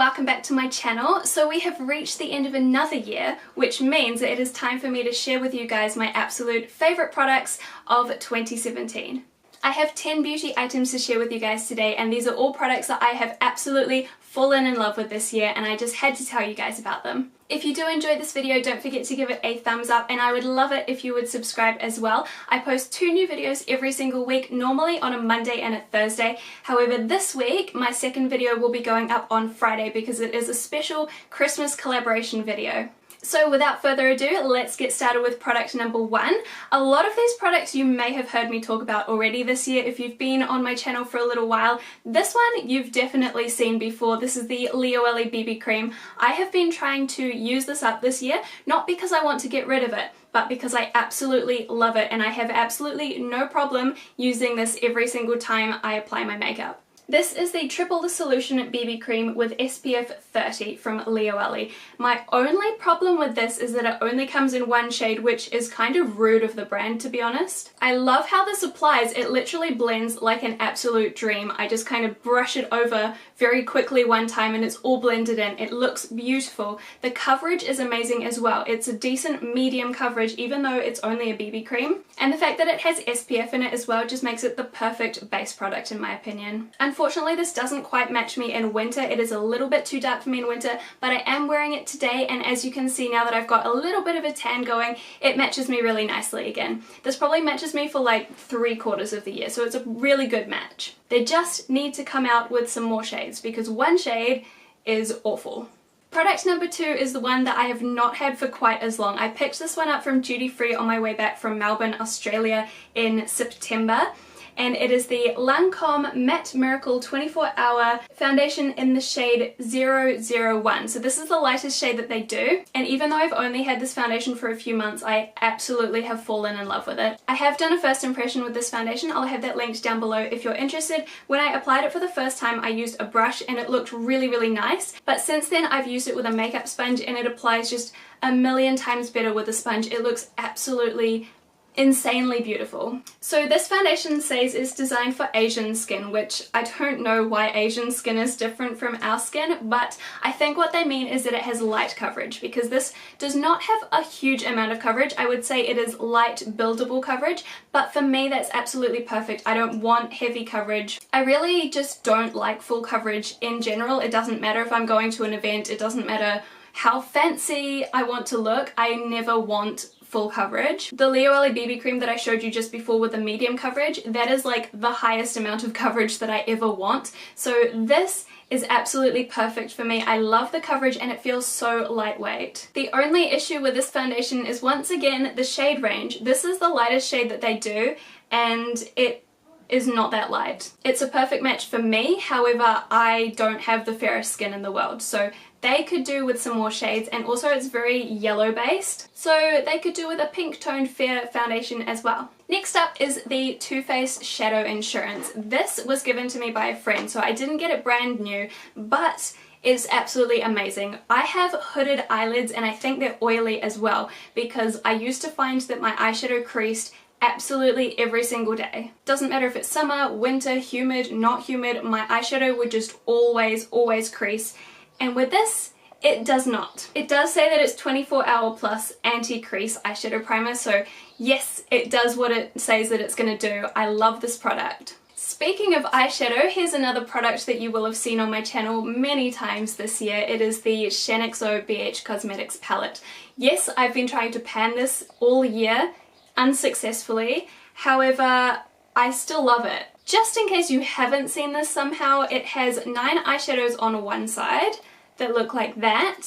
welcome back to my channel. So we have reached the end of another year, which means that it is time for me to share with you guys my absolute favourite products of 2017. I have 10 beauty items to share with you guys today, and these are all products that I have absolutely fallen in love with this year, and I just had to tell you guys about them. If you do enjoy this video, don't forget to give it a thumbs up, and I would love it if you would subscribe as well. I post 2 new videos every single week, normally on a Monday and a Thursday. However, this week, my second video will be going up on Friday because it is a special Christmas collaboration video. So without further ado, let's get started with product number 1. A lot of these products you may have heard me talk about already this year if you've been on my channel for a little while. This one you've definitely seen before. This is the Lioele BB cream. I have been trying to use this up this year, not because I want to get rid of it, but because I absolutely love it, and I have absolutely no problem using this every single time I apply my makeup. This is the Triple Solution BB Cream with SPF 30 from Lioele. My only problem with this is that it only comes in one shade, which is kind of rude of the brand, to be honest. I love how this applies. It literally blends like an absolute dream. I just kind of brush it over very quickly one time and it's all blended in. It looks beautiful. The coverage is amazing as well. It's a decent medium coverage even though it's only a BB cream. And the fact that it has SPF in it as well just makes it the perfect base product in my opinion. Unfortunately, this doesn't quite match me in winter. It is a little bit too dark for me in winter, but I am wearing it today, and as you can see now that I've got a little bit of a tan going, it matches me really nicely again. This probably matches me for like 3/4 of the year, so it's a really good match. They just need to come out with some more shades because one shade is awful. Product number 2 is the one that I have not had for quite as long. I picked this one up from duty free on my way back from Melbourne, Australia in September. And it is the Lancome Matte Miracle 24-Hour Foundation in the shade 001. So this is the lightest shade that they do, and even though I've only had this foundation for a few months, I absolutely have fallen in love with it. I have done a first impression with this foundation. I'll have that linked down below if you're interested. When I applied it for the first time, I used a brush and it looked really, really nice. But since then, I've used it with a makeup sponge and it applies just a million times better with a sponge. It looks absolutely insanely beautiful. So this foundation says it's designed for Asian skin, which I don't know why Asian skin is different from our skin, but I think what they mean is that it has light coverage, because this does not have a huge amount of coverage. I would say it is light buildable coverage, but for me that's absolutely perfect. I don't want heavy coverage. I really just don't like full coverage in general. It doesn't matter if I'm going to an event, it doesn't matter how fancy I want to look, I never want full coverage. The Lioele BB cream that I showed you just before with the medium coverage, that is like the highest amount of coverage that I ever want. So this is absolutely perfect for me. I love the coverage and it feels so lightweight. The only issue with this foundation is once again the shade range. This is the lightest shade that they do and it is not that light. It's a perfect match for me, however I don't have the fairest skin in the world, so they could do with some more shades, and also it's very yellow based, so they could do with a pink toned fair foundation as well. Next up is the Too Faced Shadow Insurance. This was given to me by a friend, so I didn't get it brand new, but it's absolutely amazing. I have hooded eyelids and I think they're oily as well, because I used to find that my eyeshadow creased absolutely every single day. Doesn't matter if it's summer, winter, humid, not humid, my eyeshadow would just always crease. And with this, it does not. It does say that it's 24-hour plus anti-crease eyeshadow primer, so yes, it does what it says that it's gonna do. I love this product. Speaking of eyeshadow, here's another product that you will have seen on my channel many times this year. It is the Shaaanxo BH Cosmetics palette. Yes, I've been trying to pan this all year, unsuccessfully. However, I still love it. Just in case you haven't seen this somehow, it has 9 eyeshadows on one side that look like that,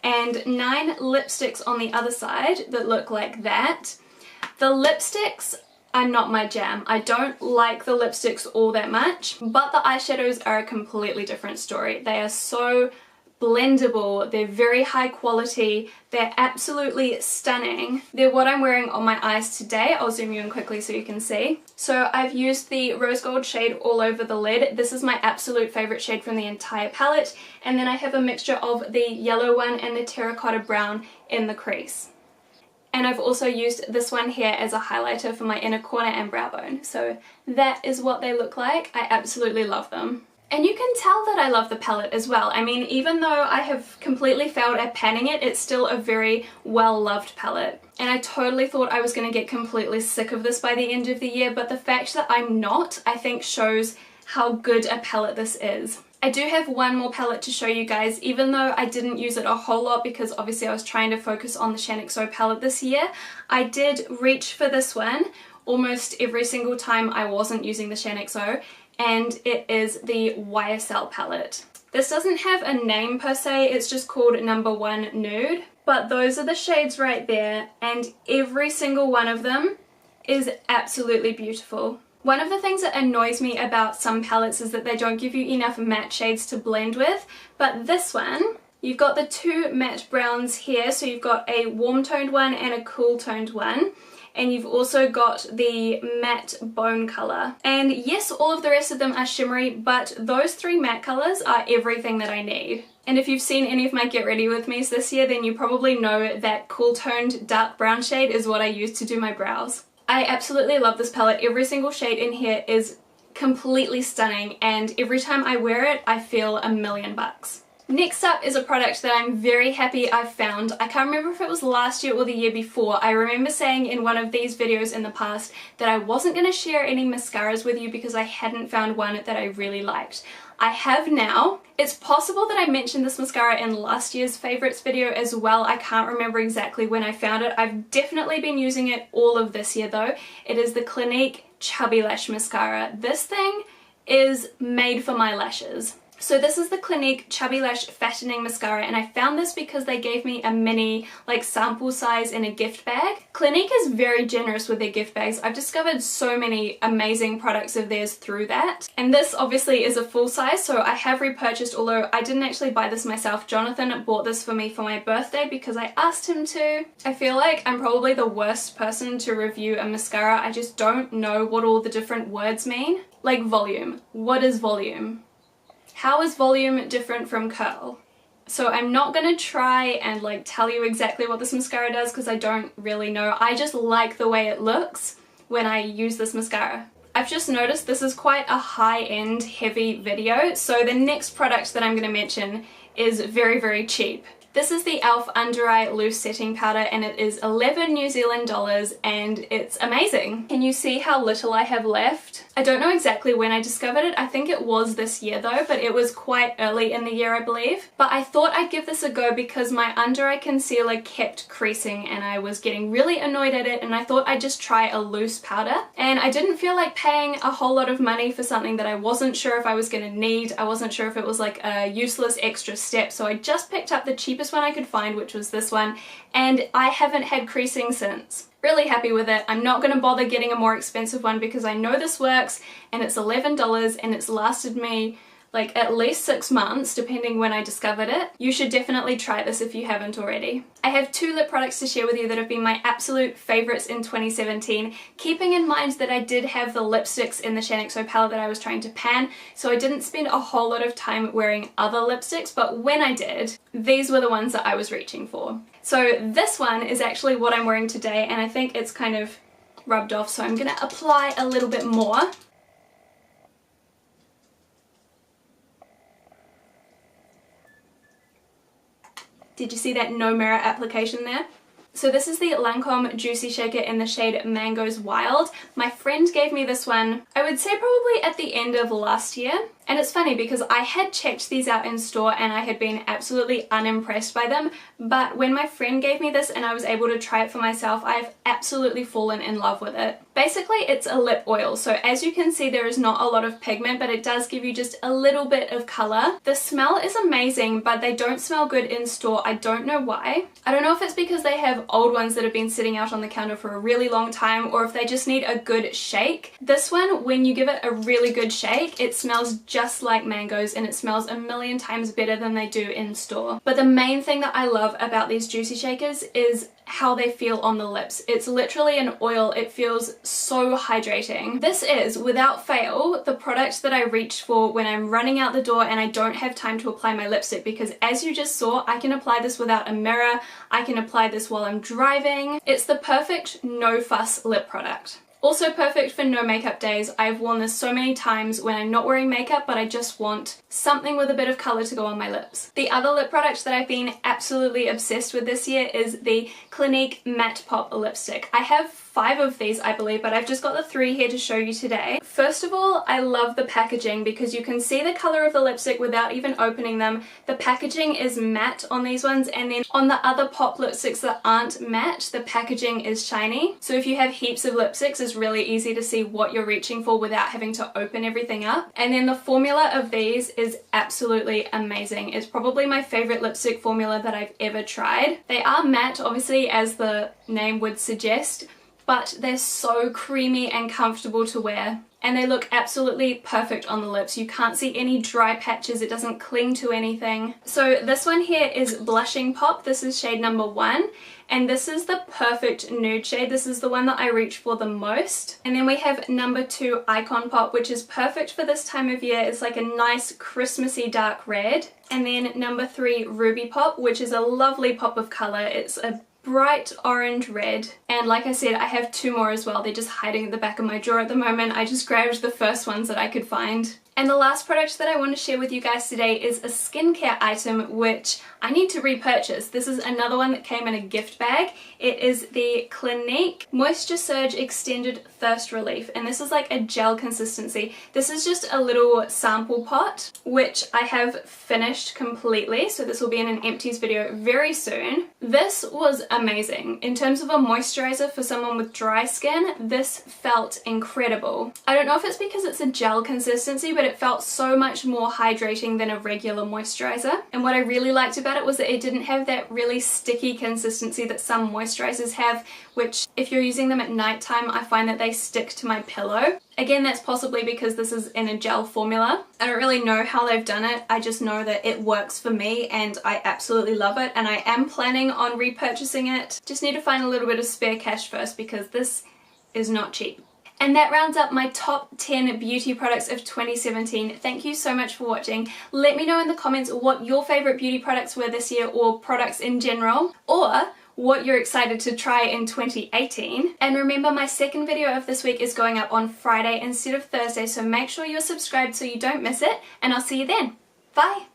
and 9 lipsticks on the other side that look like that. The lipsticks are not my jam. I don't like the lipsticks all that much, but the eyeshadows are a completely different story. They are so blendable, they're very high quality, they're absolutely stunning. They're what I'm wearing on my eyes today. I'll zoom you in quickly so you can see. So I've used the rose gold shade all over the lid. This is my absolute favorite shade from the entire palette, and then I have a mixture of the yellow one and the terracotta brown in the crease. And I've also used this one here as a highlighter for my inner corner and brow bone. So that is what they look like. I absolutely love them. And you can tell that I love the palette as well. I mean, even though I have completely failed at panning it, it's still a very well-loved palette. And I totally thought I was going to get completely sick of this by the end of the year, but the fact that I'm not, I think shows how good a palette this is. I do have one more palette to show you guys, even though I didn't use it a whole lot because obviously I was trying to focus on the Shaaanxo palette this year. I did reach for this one almost every single time I wasn't using the Shaaanxo, and it is the YSL palette. This doesn't have a name per se, it's just called number 1 Nude, but those are the shades right there, and every single one of them is absolutely beautiful. One of the things that annoys me about some palettes is that they don't give you enough matte shades to blend with, but this one, you've got the 2 matte browns here, so you've got a warm toned one and a cool toned one. And you've also got the matte bone colour. And yes, all of the rest of them are shimmery, but those 3 matte colours are everything that I need. And if you've seen any of my Get Ready With Me's this year, then you probably know that cool toned dark brown shade is what I use to do my brows. I absolutely love this palette. Every single shade in here is completely stunning, and every time I wear it, I feel $1,000,000. Next up is a product that I'm very happy I found. I can't remember if it was last year or the year before. I remember saying in one of these videos in the past that I wasn't going to share any mascaras with you because I hadn't found one that I really liked. I have now. It's possible that I mentioned this mascara in last year's favorites video as well. I can't remember exactly when I found it. I've definitely been using it all of this year though. It is the Clinique Chubby Lash Mascara. This thing is made for my lashes. So this is the Clinique Chubby Lash Fattening Mascara, and I found this because they gave me a mini sample size in a gift bag. Clinique is very generous with their gift bags. I've discovered so many amazing products of theirs through that. And this obviously is a full size, so I have repurchased, although I didn't actually buy this myself. Jonathan bought this for me for my birthday because I asked him to. I feel like I'm probably the worst person to review a mascara. I just don't know what all the different words mean. Like volume. What is volume? How is volume different from curl? So I'm not gonna try and tell you exactly what this mascara does because I don't really know. I just like the way it looks when I use this mascara. I've just noticed this is quite a high-end heavy video, so the next product that I'm gonna mention is very, very cheap. This is the e.l.f. Undereye Loose Setting Powder, and it is 11 New Zealand dollars, and it's amazing. Can you see how little I have left? I don't know exactly when I discovered it. I think it was this year though, but it was quite early in the year, I believe. But I thought I'd give this a go because my under-eye concealer kept creasing and I was getting really annoyed at it, and I thought I'd just try a loose powder. And I didn't feel like paying a whole lot of money for something that I wasn't sure if I was gonna need. I wasn't sure if it was like a useless extra step, so I just picked up the cheapest one I could find, which was this one, and I haven't had creasing since. Really happy with it. I'm not going to bother getting a more expensive one because I know this works, and it's $11 and it's lasted me at least 6 months depending when I discovered it. You should definitely try this if you haven't already. I have 2 lip products to share with you that have been my absolute favorites in 2017, keeping in mind that I did have the lipsticks in the Shaaanxo palette that I was trying to pan, so I didn't spend a whole lot of time wearing other lipsticks, but when I did, these were the ones that I was reaching for. So this one is actually what I'm wearing today, and I think it's kind of rubbed off, so I'm gonna apply a little bit more. Did you see that no mirror application there? So this is the Lancome Juicy Shaker in the shade Mangoes Wild. My friend gave me this one, I would say probably at the end of last year. And it's funny because I had checked these out in store and I had been absolutely unimpressed by them, but when my friend gave me this and I was able to try it for myself, I've absolutely fallen in love with it. Basically, it's a lip oil, so as you can see there is not a lot of pigment, but it does give you just a little bit of colour. The smell is amazing, but they don't smell good in store. I don't know why. I don't know if it's because they have old ones that have been sitting out on the counter for a really long time, or if they just need a good shake. This one, when you give it a really good shake, it smells just like mangoes, and it smells a million times better than they do in store. But the main thing that I love about these juicy shakers is how they feel on the lips. It's literally an oil. It feels so hydrating. This is, without fail, the product that I reach for when I'm running out the door and I don't have time to apply my lipstick, because as you just saw, I can apply this without a mirror. I can apply this while I'm driving. It's the perfect no fuss lip product. Also perfect for no makeup days. I've worn this so many times when I'm not wearing makeup, but I just want something with a bit of colour to go on my lips. The other lip product that I've been absolutely obsessed with this year is the Clinique Matte Pop lipstick. I have 5 of these, I believe, but I've just got the 3 here to show you today. First of all, I love the packaging because you can see the colour of the lipstick without even opening them. The packaging is matte on these ones, and then on the other pop lipsticks that aren't matte, the packaging is shiny. So if you have heaps of lipsticks, it's really easy to see what you're reaching for without having to open everything up. And then the formula of these is absolutely amazing. It's probably my favourite lipstick formula that I've ever tried. They are matte, obviously, as the name would suggest, but they're so creamy and comfortable to wear. And they look absolutely perfect on the lips. You can't see any dry patches, it doesn't cling to anything. So this one here is Blushing Pop. This is shade number 1. And this is the perfect nude shade. This is the one that I reach for the most. And then we have number 2, Icon Pop, which is perfect for this time of year. It's like a nice Christmassy dark red. And then number 3, Ruby Pop, which is a lovely pop of colour. It's a bright orange red, and like I said, I have 2 more as well. They're just hiding at the back of my drawer at the moment. I just grabbed the first ones that I could find. And the last product that I want to share with you guys today is a skincare item which I need to repurchase. This is another one that came in a gift bag. It is the Clinique Moisture Surge Extended Thirst Relief, and this is like a gel consistency. This is just a little sample pot which I have finished completely, so this will be in an empties video very soon. This was amazing. In terms of a moisturizer for someone with dry skin, this felt incredible. I don't know if it's because it's a gel consistency, but it felt so much more hydrating than a regular moisturizer. And what I really liked about it was that it didn't have that really sticky consistency that some moisturizers have, which if you're using them at nighttime, I find that they stick to my pillow. Again, that's possibly because this is in a gel formula. I don't really know how they've done it. I just know that it works for me and I absolutely love it, and I am planning on repurchasing it. Just need to find a little bit of spare cash first because this is not cheap. And that rounds up my top 10 beauty products of 2017. Thank you so much for watching. Let me know in the comments what your favourite beauty products were this year, or products in general, or what you're excited to try in 2018. And remember, my second video of this week is going up on Friday instead of Thursday, so make sure you're subscribed so you don't miss it, and I'll see you then. Bye!